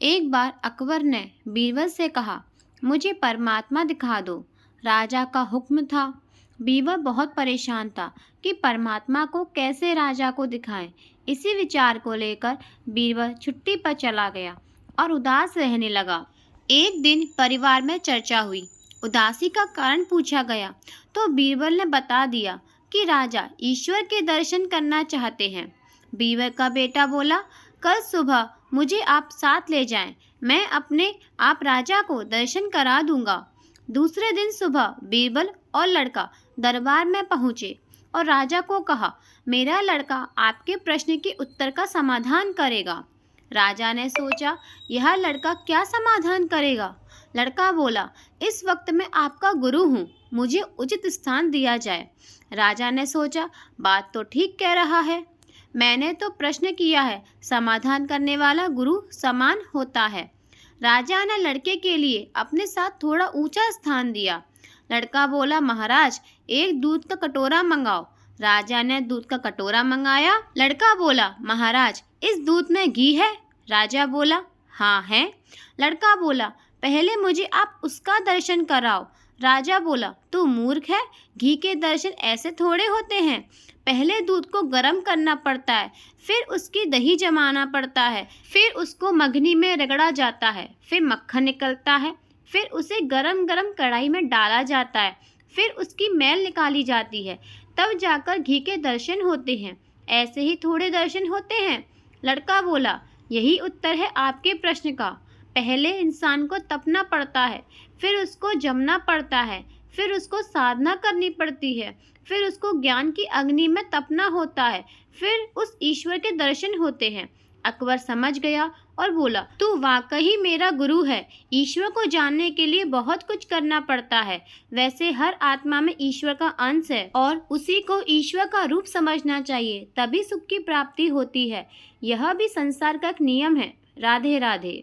एक बार अकबर ने बीरबल से कहा, मुझे परमात्मा दिखा दो। राजा का हुक्म था। बीरबल बहुत परेशान था कि परमात्मा को कैसे राजा को दिखाएं। इसी विचार को लेकर बीरबल छुट्टी पर चला गया और उदास रहने लगा। एक दिन परिवार में चर्चा हुई। उदासी का कारण पूछा गया तो बीरबल ने बता दिया कि राजा ईश्वर के दर्शन करना चाहते हैं। बीरबल का बेटा बोला, कल सुबह मुझे आप साथ ले जाएं, मैं अपने आप राजा को दर्शन करा दूंगा। दूसरे दिन सुबह बीरबल और लड़का दरबार में पहुंचे और राजा को कहा, मेरा लड़का आपके प्रश्न के उत्तर का समाधान करेगा। राजा ने सोचा, यह लड़का क्या समाधान करेगा। लड़का बोला, इस वक्त मैं आपका गुरु हूँ, मुझे उचित स्थान दिया जाए। राजा ने सोचा, बात तो ठीक कह रहा है, मैंने तो प्रश्न किया है, समाधान करने वाला गुरु समान होता है। राजा ने लड़के के लिए अपने साथ थोड़ा ऊंचा स्थान दिया। लड़का बोला, महाराज एक दूध का कटोरा मंगाओ। राजा ने दूध का कटोरा मंगाया। लड़का बोला, महाराज इस दूध में घी है। राजा बोला, हाँ है। लड़का बोला, पहले मुझे आप उसका दर्शन कराओ। राजा बोला, तू मूर्ख है, घी के दर्शन ऐसे थोड़े होते हैं। पहले दूध को गर्म करना पड़ता है, फिर उसकी दही जमाना पड़ता है, फिर उसको मगनी में रगड़ा जाता है, फिर मक्खन निकलता है, फिर उसे गरम गरम कढ़ाई में डाला जाता है, फिर उसकी मैल निकाली जाती है, तब जाकर घी के दर्शन होते हैं। ऐसे ही थोड़े दर्शन होते हैं। लड़का बोला, यही उत्तर है आपके प्रश्न का। पहले इंसान को तपना पड़ता है, फिर उसको जमना पड़ता है, फिर उसको साधना करनी पड़ती है, फिर उसको ज्ञान की अग्नि में तपना होता है, फिर उस ईश्वर के दर्शन होते हैं। अकबर समझ गया और बोला, तू वाकई मेरा गुरु है। ईश्वर को जानने के लिए बहुत कुछ करना पड़ता है। वैसे हर आत्मा में ईश्वर का अंश है और उसी को ईश्वर का रूप समझना चाहिए, तभी सुख की प्राप्ति होती है। यह भी संसार का एक नियम है। राधे राधे।